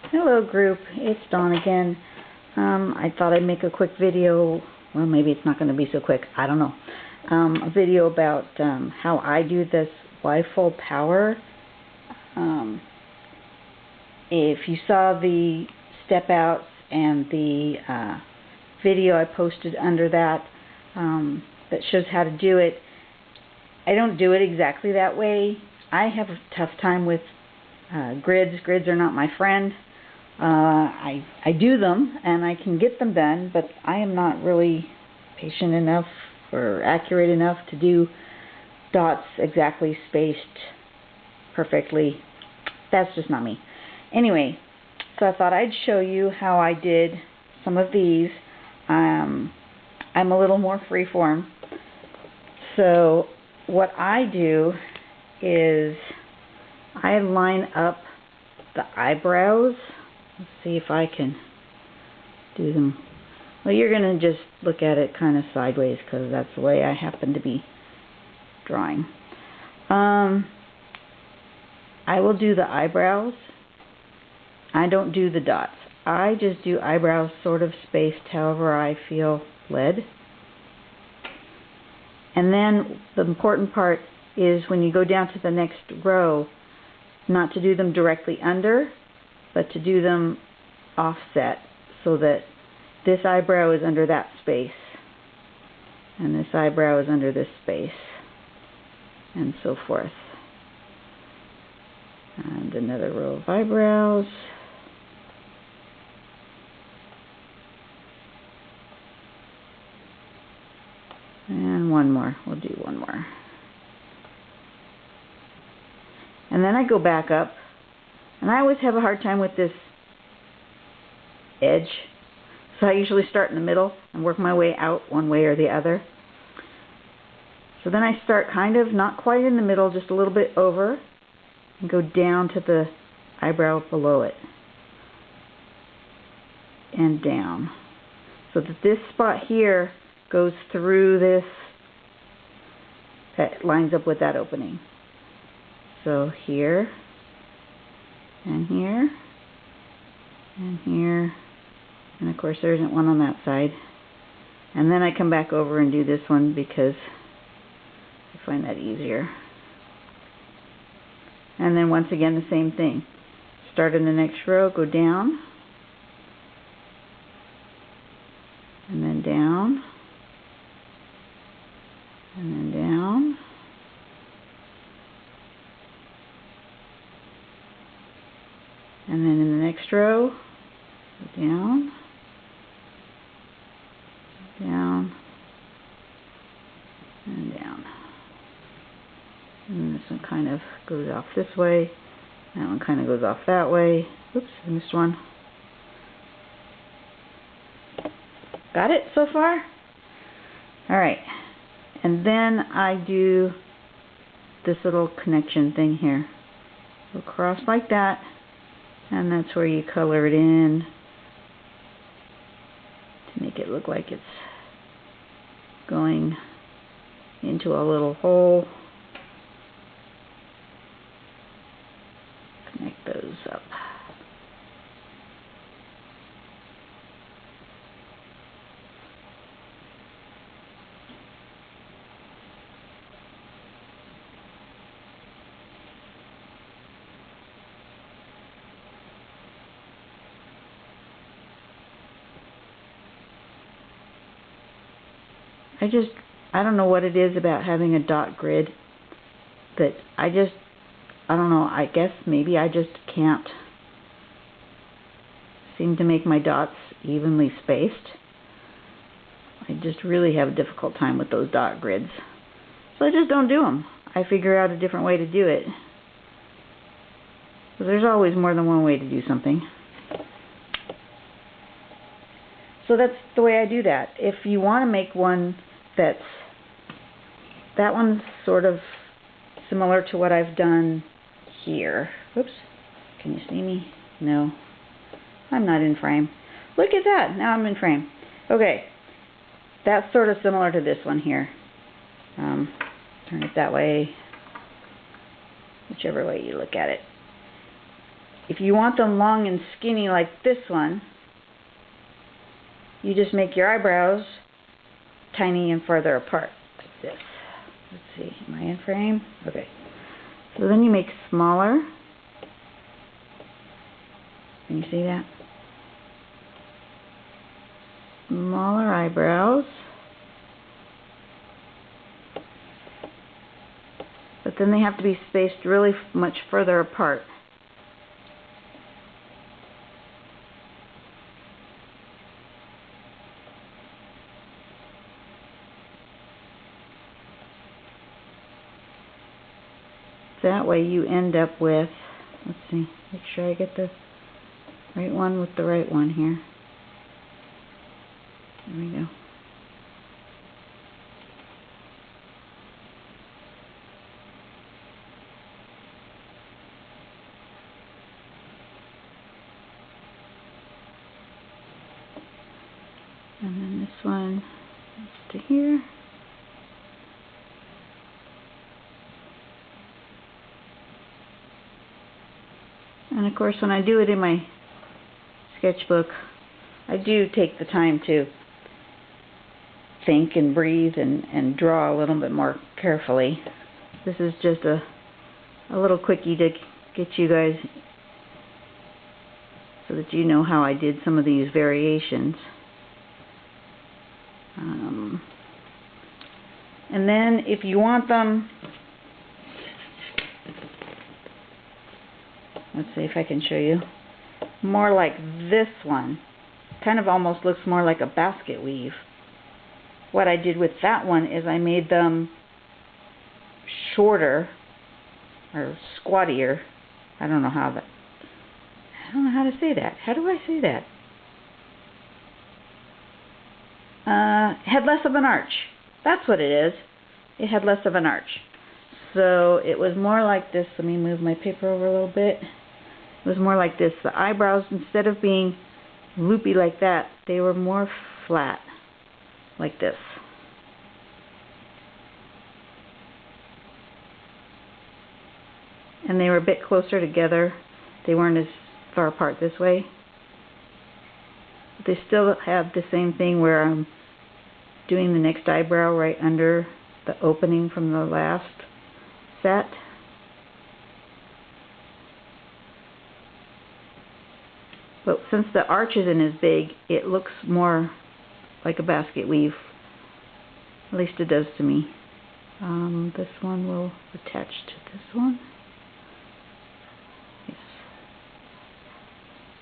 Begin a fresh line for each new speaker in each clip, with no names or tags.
Hello group, it's Dawn again. I thought I'd make a quick video, well maybe it's not going to be so quick, I don't know. A video about how I do this Y-ful Power. If you saw the step outs and the video I posted under that that shows how to do it, I don't do it exactly that way. I have a tough time with grids. Grids are not my friend. I do them and I can get them done, but I am not really patient enough or accurate enough to do dots exactly spaced perfectly. That's just not me. Anyway, so I thought I'd show you how I did some of these. I'm a little more freeform. So what I do is I line up the eyebrows. Let's see if I can do them. Well, you're going to just look at it kind of sideways because that's the way I happen to be drawing. I will do the eyebrows. I don't do the dots. I just do eyebrows sort of spaced however I feel led. And then the important part is when you go down to the next row, not to do them directly under, but to do them offset so that this eyebrow is under that space and this eyebrow is under this space and so forth. And another row of eyebrows. And one more. We'll do one more. And then I go back up. And I always have a hard time with this edge. So I usually start in the middle and work my way out one way or the other. So then I start kind of not quite in the middle, just a little bit over, and go down to the eyebrow below it. And down. So that this spot here goes through this, that lines up with that opening. So here, and here, and here, and of course there isn't one on that side. And then I come back over and do this one because I find that easier. And then once again the same thing. Start in the next row, go down, and then down, and then down, and then in the next row, go down, down, and down. And this one kind of goes off this way, that one kind of goes off that way. Oops, I missed one. Got it so far? Alright, and then I do this little connection thing here. Go across like that. And that's where you color it in to make it look like it's going into a little hole. Connect those up. I don't know what it is about having a dot grid, but I don't know, I guess maybe I just can't seem to make my dots evenly spaced. I just really have a difficult time with those dot grids. So I just don't do them. I figure out a different way to do it. So there's always more than one way to do something. So that's the way I do that. If you want to make one that one's sort of similar to what I've done here. Oops, can you see me? No, I'm not in frame. Look at that, now I'm in frame. Okay, that's sort of similar to this one here. Turn it that way, whichever way you look at it. If you want them long and skinny like this one, you just make your eyebrows tiny and further apart like this. Let's see, am I in frame? Okay. So then you make smaller. Can you see that? Smaller eyebrows. But then they have to be spaced really much further apart. That way you end up with, let's see, make sure I get the right one with the right one here. There we go. And then this one goes to here. And of course, when I do it in my sketchbook, I do take the time to think and breathe and draw a little bit more carefully. This is just a little quickie to get you guys so that you know how I did some of these variations. And then if you want them, let's see if I can show you, more like this one, kind of almost looks more like a basket weave. What I did with that one is I made them shorter or squattier. I don't know how to say that. How do I say that? Had less of an arch. That's what it is. It had less of an arch. So it was more like this. Let me move my paper over a little bit. It was more like this. The eyebrows, instead of being loopy like that, they were more flat, like this. And they were a bit closer together. They weren't as far apart this way. But they still have the same thing where I'm doing the next eyebrow right under the opening from the last set. But since the arch isn't as big, it looks more like a basket weave. At least it does to me. This one will attach to this one. Yes.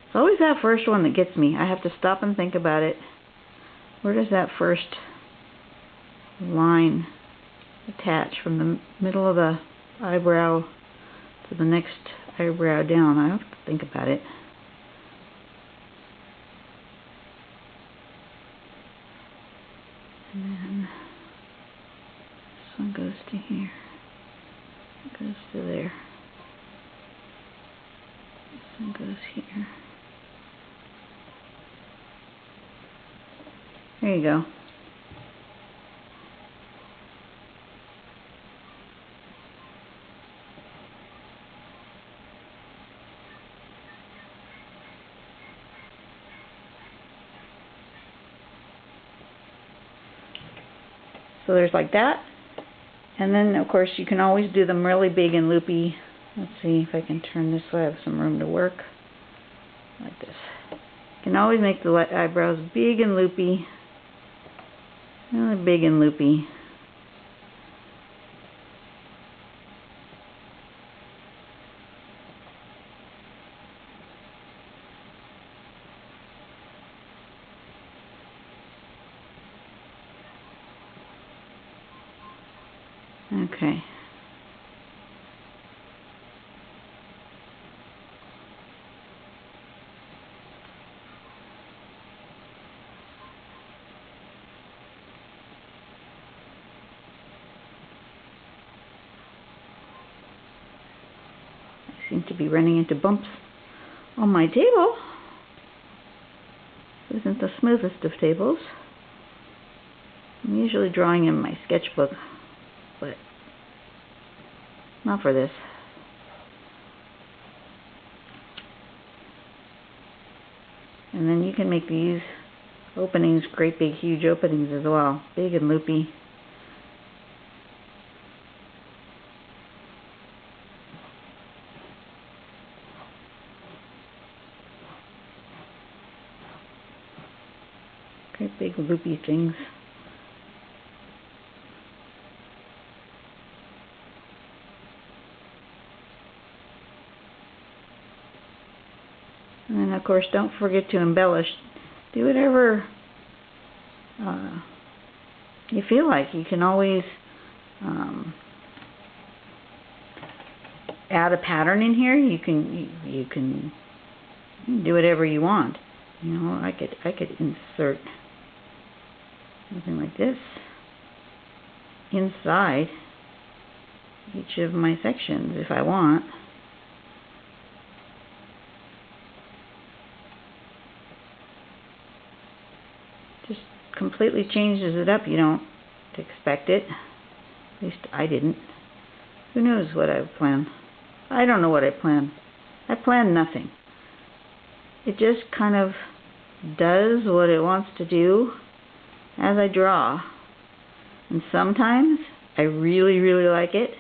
It's always that first one that gets me. I have to stop and think about it. Where does that first line attach from the middle of the eyebrow to the next eyebrow down? I have to think about it. And then this one goes to here. It goes to there. This one goes here. There you go. So there's like that. And then of course you can always do them really big and loopy. Let's see if I can turn this way. I have some room to work. Like this. You can always make the eyebrows big and loopy. Really big and loopy. Okay. I seem to be running into bumps on my table. This isn't the smoothest of tables. I'm usually drawing in my sketchbook, but not for this. And then you can make these openings great big huge openings as well, big and loopy. Great big loopy things. And then of course don't forget to embellish. Do whatever you feel like. You can always add a pattern in here. You can do whatever you want. You know, I could insert something like this inside each of my sections if I want. Just completely changes it up. You don't expect it. At least I didn't. Who knows what I plan? I don't know what I plan. I plan nothing. It just kind of does what it wants to do as I draw. And sometimes I really, really like it.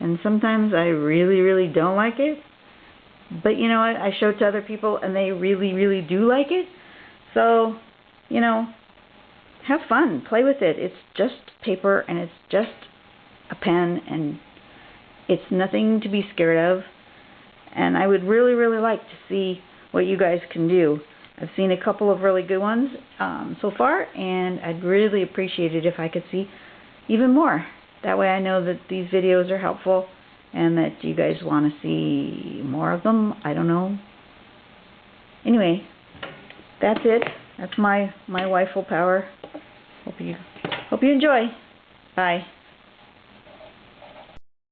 And sometimes I really, really don't like it. But you know what? I show it to other people and they really, really do like it. So, you know, have fun. Play with it. It's just paper and it's just a pen and it's nothing to be scared of. And I would really, really like to see what you guys can do. I've seen a couple of really good ones so far, and I'd really appreciate it if I could see even more. That way I know that these videos are helpful and that you guys want to see more of them. I don't know. Anyway, that's it. That's my Y-ful Power. Hope you enjoy. Bye.